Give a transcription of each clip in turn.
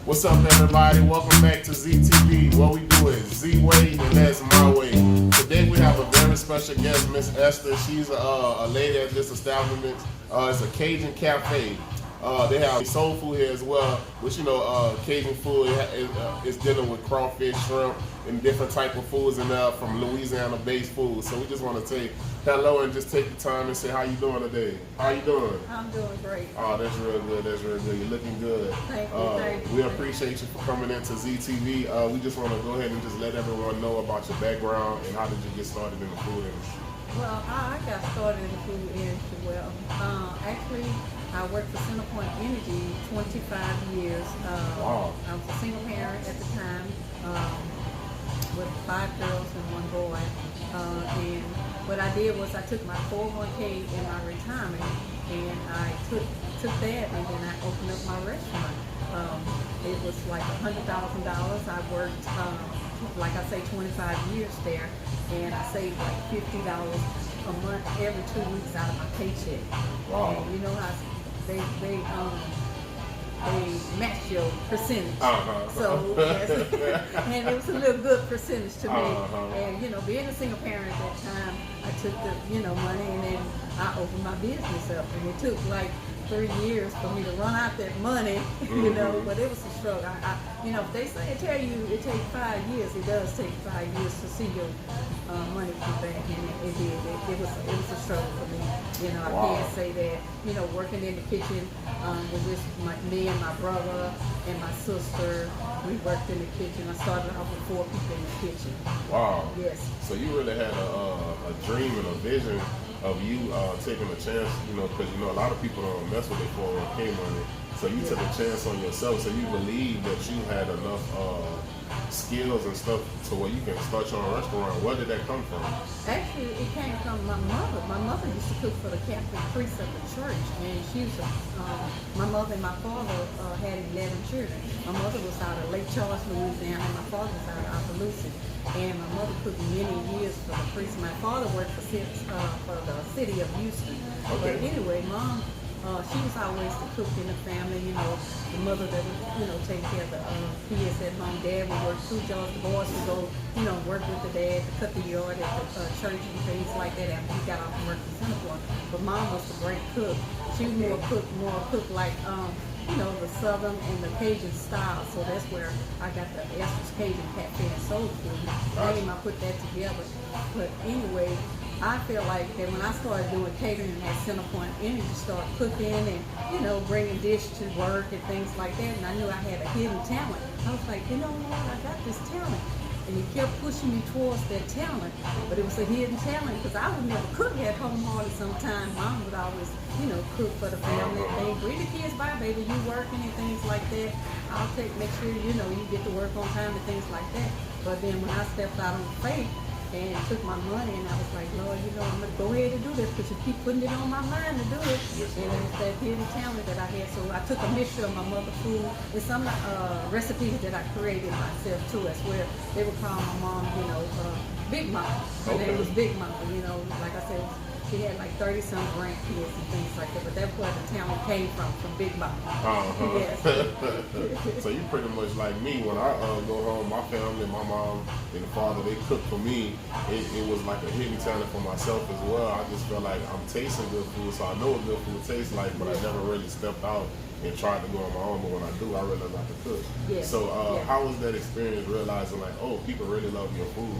What's up, everybody? Welcome back to ZTV. What we do is Z-Way, and that's my way. Today we have a very special guest, Miss Esther. She's a lady at this establishment. It's a Cajun Cafe. They have soul food here as well, which Cajun food is dealing with crawfish, shrimp, and different type of foods and from Louisiana-based food. So we just want to say hello and just take the time and say how you doing today. How you doing? I'm doing great. Oh, that's real good. That's real good. You're looking good. Thank you. Thank you. We appreciate you for coming into ZTV. We just want to go ahead and just let everyone know about your background and how did you get started in the food industry. Well, I got started in the food industry. Well, actually, I worked for CenterPoint Energy 25 years. Wow. I was a single parent at the time with 5 girls and 1 boy. And what I did was I took my 401k in my retirement and I took that and then I opened up my restaurant. It was like $100,000. I worked, like I say, 25 years there, and I saved like $50 a month every 2 weeks out of my paycheck. Wow. And you know how they match your percentage. So and it was a little good percentage to me. And being a single parent at that time, I took the money and then I opened my business up, and it took like 3 years for me to run out that money, but it was a struggle. If they say tell you it takes 5 years, it does take 5 years to see your money come back, and it did. It was a struggle for me. I can't say that. Working in the kitchen with just me and my brother and my sister, we worked in the kitchen. I started off with 4 people in the kitchen. Wow. Yes. So you really had a dream and a vision of you taking a chance, because a lot of people don't mess with their 401k money. So you took a chance on yourself. So you believe that you had enough skills and stuff to where you can start your own restaurant. Where did that come from? Actually, it came from my mother. My mother used to cook for the Catholic priest of the church, and she was my mother and my father had 11 children. My mother was out of Lake Charles, Louisiana, and my father was out of Opelousas. And my mother cooked many years for the priest. My father worked for the city of Houston. Okay. But anyway, Mom, she was always the cook in the family, the mother that would, take care of the kids at home. Dad would work 2 jobs. The boys would go, work with the dad to cut the yard at the church and things like that after he got off from work in CenterPoint. But Mom was a great cook. She was more cook like, the Southern and the Cajun style. So that's where I got the ESTERS Cajun Café and Soul Food name. I put that together. But anyway, I feel like that when I started doing catering at CenterPoint Energy, start cooking and, bringing dish to work and things like that, and I knew I had a hidden talent. I was like, what, I got this talent. And he kept pushing me towards that talent, but it was a hidden talent because I would never cook at home hardly sometimes. Mom would always, cook for the family and things. Bring the kids by, baby, you working and things like that. I'll make sure, you get to work on time and things like that. But then when I stepped out on faith and took my money, and I was like, Lord, I'm going to go ahead and do this because you keep putting it on my mind to do it. Yes, and it was that hidden talent that I had. So I took a mixture of my mother's food and some recipes that I created myself too as well. They would call my mom, Big Mama. Her name was Big Mama, like I said, she had like 30-some grandkids and things like that, but that's where the talent came from Big Mama. Yes. So you pretty much like me. When I go home, my family, my mom and the father, they cook for me. It was like a hidden talent for myself as well. I just feel like I'm tasting good food, so I know what good food tastes like, but I never really stepped out and tried to go on my own. But when I do, I really like to cook. Yes. So how was that experience realizing like, oh, people really love your food?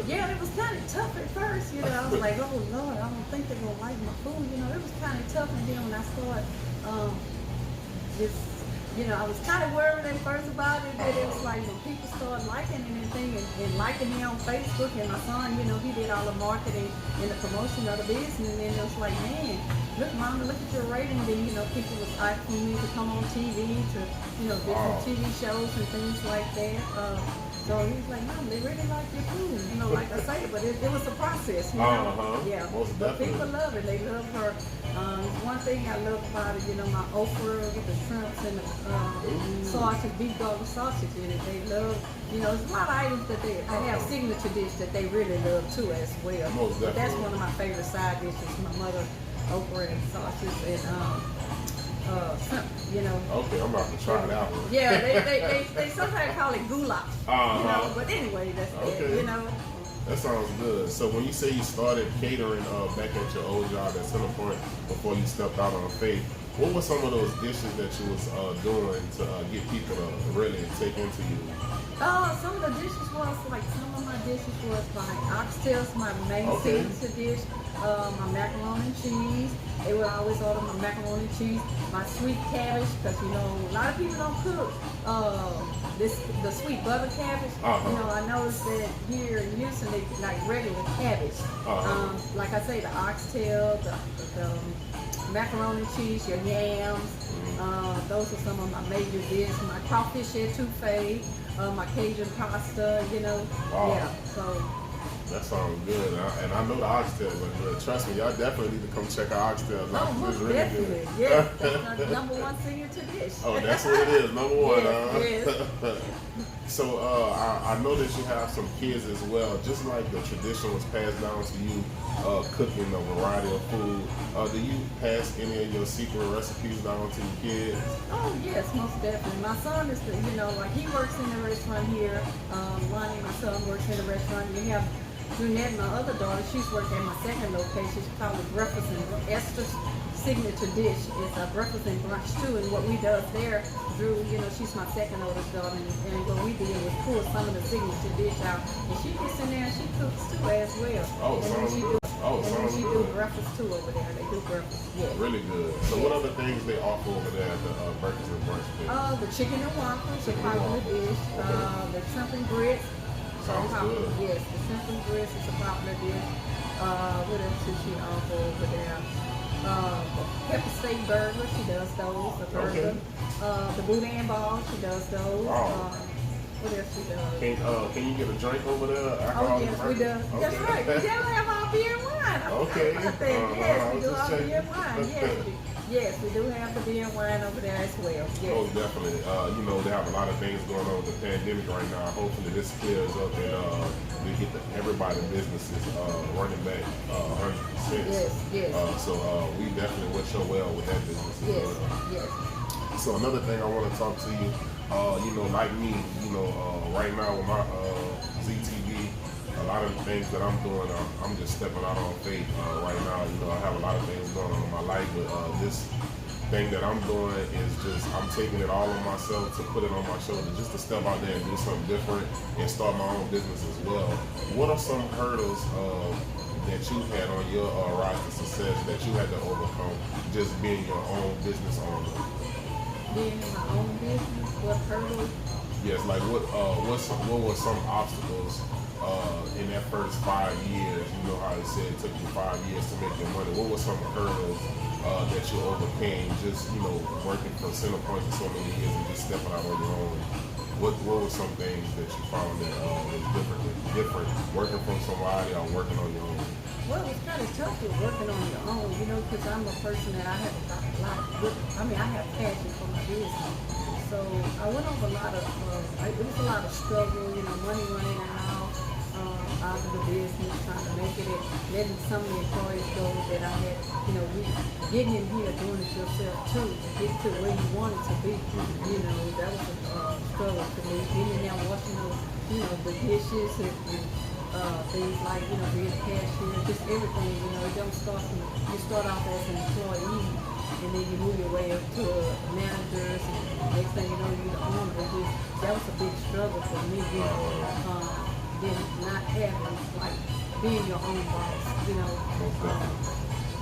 Yeah, it was kind of tough at first, I was like, oh Lord, I don't think they're gonna like my food, it was kind of tough. And then when I started I was kind of worried at first about it, but it was like when people started liking anything and liking me on Facebook, and my son, he did all the marketing and the promotion of the business, and then it was like, man, look, Mama, look at your rating. Then, people was asking me to come on TV to, different TV shows and things like that. So he was like, Mom, they really like your food, like I say, but it was a process, Yeah, most but definitely. people love it. They love her. One thing I love about it, my okra with the shrimps and the sausage, beef garlic sausage in it. They love, there's a lot of items that I have signature dish that they really love too as well. Most But that's definitely. one of my favorite side dishes. My mother okra and sausage and shrimp, you know. Okay, I'm about to try that one. Yeah, they sometimes call it goulash. You know, but anyway, that's okay. it, you know. That sounds good. So when you say you started catering back at your old job at Centerpoint before you stepped out on faith, what were some of those dishes that you was doing to get people to really take into you? Some of the dishes was like, some of my dishes was like oxtails, my main signature dish. My macaroni and cheese. They would always order my macaroni and cheese. My sweet cabbage, because you know a lot of people don't cook the sweet butter cabbage. You know, I noticed that here in Houston they like regular cabbage. Like I say, the oxtail, the macaroni and cheese, your yams. Those are some of my major dishes. My crawfish etouffee, my Cajun pasta. You know, yeah. So. That sounds good, and I know the oxtails are good. Trust me, y'all definitely need to come check our oxtails out. Oh, most really definitely, good. yes. That's the number one signature dish. Oh, that's what it is, number one. Yes. So I know that you have some kids as well. Just like the tradition was passed down to you, cooking a variety of food. Do you pass any of your secret recipes down to your kids? Oh yes, most definitely. My son is, you know, like he works in the restaurant here. Lonnie, my son, works in the restaurant. We have Jeanette, my other daughter, she's working at my second location. She called it breakfast and ESTERS signature dish. It's a breakfast and brunch too. And what we do there, Drew, you know, she's my second oldest daughter, and what we did was pull some of the signature dish out, and she gets in there and she cooks too as well. Oh, and sounds good. she do breakfast too over there. They do breakfast. Yeah. Really good. So what other things they offer over there at the breakfast and brunch? The chicken and waffles, the popular dish. The shrimp and grits. Sounds good. Yes, the shrimp and grits is a popular dish. What else does she offer over there? The pepper steak burger, she does those. The burger. The boudin balls, she does those. Wow. What else she does? Can you get a drink over there? Oh yes, we do. Okay. That's right. We definitely have our beer and wine. Okay. Yes, we do our checking. beer and wine. Yes, we do have the beer and wine over there as well. Yes. Oh, definitely. You know, they have a lot of things going on with the pandemic right now. Hopefully this clears up and we get everybody's businesses running back 100%. Yes. So we definitely wish her well with that business. Yes. So another thing I want to talk to you, you know, like me, you know, right now with my ZTV, a lot of the things that I'm doing, I'm just stepping out on faith right now. You know, I have a lot of things going on in my life, but this thing that I'm doing is just, I'm taking it all on myself to put it on my shoulder, just to step out there and do something different and start my own business as well. What are some hurdles that you had on your rise to success that you had to overcome just being your own business owner? Being in my own business, what hurdles? Yes, like what were some obstacles in that first 5 years? You know how it said it took you 5 years to make your money. What were some hurdles that you overcame just, you know, working from Centerpoint for so many years and just stepping out on your own? What were some things that you found that was different working from somebody or working on your own? Well, it's kind of tough with working on your own, you know, because I'm a person that I have a lot I have passion for my business. So I went over a lot of, it was a lot of struggle, you know, money running out of the business, trying to make it, letting some of the employees go that I had, you know, getting in here, doing it yourself too, to get to where you wanted to be. You know, that was a struggle for me, getting in there, washing those, you know, the dishes and things like, you know, being a cashier, just everything, you know, it don't start from, you start off as an employee, and then you move your way up to managers, and next thing you know, you're the owner. That was a big struggle for me, you know, then not having, like, being your own boss, you know.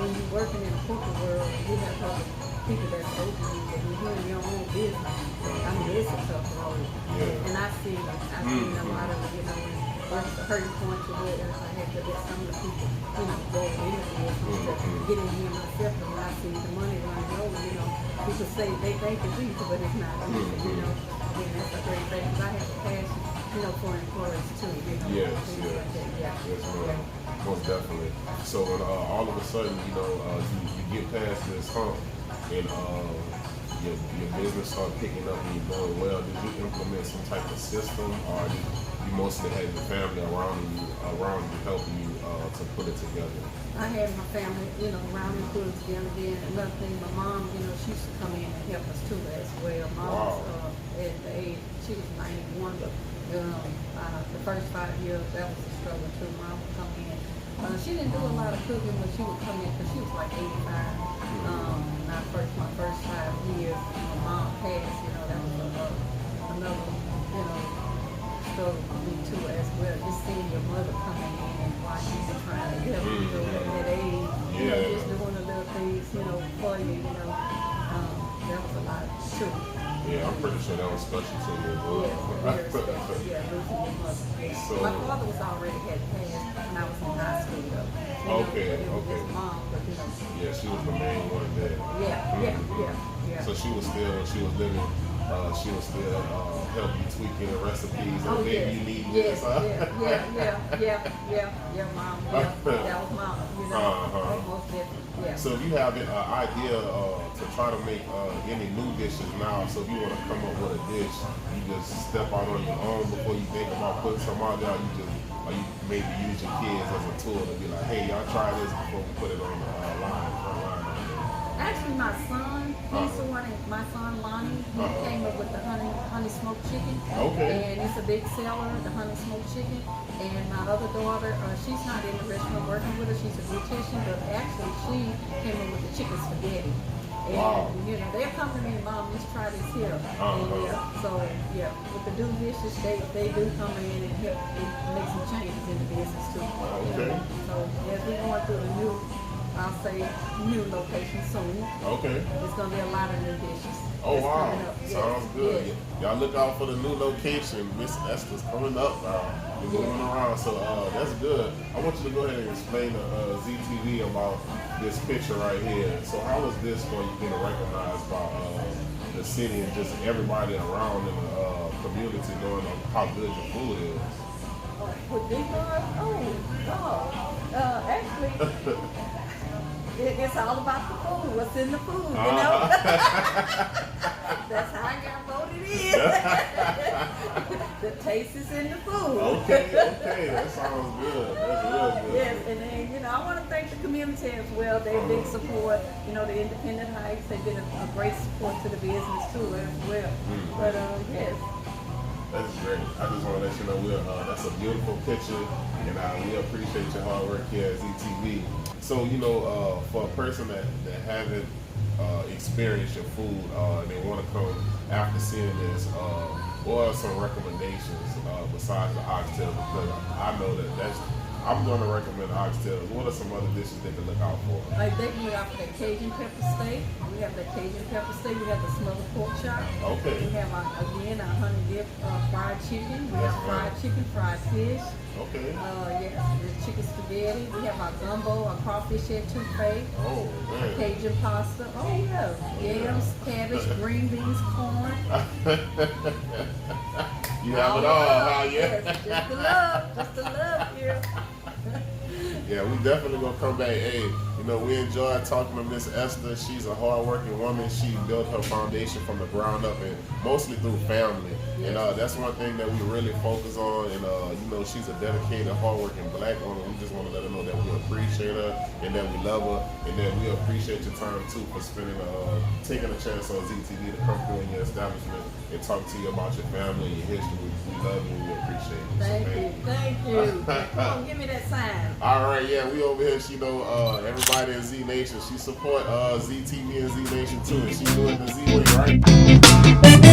When you're working in the corporate world, you have other people that's over you, but when you're in your own business, I mean, it's a tough road. And I see a lot of it, you know, there's a hurting point to where I had to let some of the people, you know, go in to get in here myself, and when I see the money running over, you know, people say they think it's easy, but it's not easy, you know. And that's a great thing, because I have a passion, you know, for employees too, you know. Things like that. Yes, ma'am. Most definitely. So when all of a sudden, you know, you get past this hump and your business start picking up and you're doing well, did you implement some type of system, or did you mostly had your family around you helping you to put it together? I had my family, you know, around me put it together. Then another thing, my mom, you know, she used to come in and help us too. She was 91, but the first 5 years, that was a struggle too. Mom would come in. She didn't do a lot of cooking, but she would come in because she was like 85. My first 5 years, my mom passed, you know, that was another, you know, struggle for me too as well. Just seeing your mother coming in and watching you trying to help you know, at that age, you know, just doing the little things, you know, for you, you know. That was a lot too. Yeah, I'm pretty sure that was special to you as well. Yeah, very special. Yeah, losing your mother. Yeah. So, my father was already had passed when I was in high school though. You okay, know, okay. His mom, but you know. Yeah, she was the main one there. Yeah. So she was still, when she was living, she was still help you tweaking the recipes or maybe you need this. Yeah, mom. Yeah, that was mom. You know, most definitely. Yeah. So if you have an idea to try to make any new dishes now, so if you want to come up with a dish, you just step out on your own before you think about putting some out there. Or you maybe use your kids as a tool to be like, hey, y'all try this before we put it on the front line. Actually, my son, he's the one. My son Lonnie, he came up with the honey smoked chicken. Okay. And it's a big seller, the honey smoked chicken. And my other daughter, she's not in the restaurant working with us. She's a beautician, but actually she came in with the chicken spaghetti. And, you know, they'll come to me and Mom, let's try this here. And with the new dishes, they do come in and help make some changes in the business too. Okay. You know? So as we're going through the new, I'll say new location soon. Okay. There's gonna be a lot of new dishes. Oh wow, Yes. sounds good. Yes. Y'all look out for the new location. Miss Esther's coming up. You're moving around, so that's good. I want you to go ahead and explain to ZTV about this picture right here. So how is this going to get recognized by the city and just everybody around in the community knowing how good your food is? With big ones? Actually. It's all about the food. What's in the food, you know? That's how I got voted in. The taste is in the food. Okay, that sounds good. That's real good. Yes, and then, you know, I want to thank the community as well. They're big support. You know, the Independent Heights, they've been a great support to the business too as well. But, yes. That's great. I just want to let you know that's a beautiful picture, and we appreciate your hard work here at ZTV. So, you know, for a person that haven't experienced your food and they want to come after seeing this, what are some recommendations besides the oxtail? Because I know I'm going to recommend oxtails. What are some other dishes they can look out for? Like they can look out for that Cajun pepper steak. We have the Cajun pepper steak. We have the smothered pork chop. Okay. We have our honey dip fried chicken. We have fried chicken, fried fish. Okay. Yes, the chicken spaghetti. We have our gumbo, our crawfish etouffee. Oh man. Cajun pasta. Oh yeah. Yams, cabbage, green beans, corn. You have it all, huh? Yes, just the love here. Yeah, we definitely gonna come back. Hey, you know, we enjoyed talking to Miss Esther. She's a hardworking woman. She built her foundation from the ground up and mostly through family. And that's one thing that we really focus on. And you know, she's a dedicated, hardworking black woman. We just want to let her know that we appreciate her and that we love her and that we appreciate your time too for spending, taking a chance on ZTV to come through in your establishment and talk to you about your family and your history. We love you and we appreciate you. Thank you. Come on, give me that sign. All right, yeah, we over here. She know everybody in Z Nation. She support ZTV and Z Nation too, and she doing the Z way, right?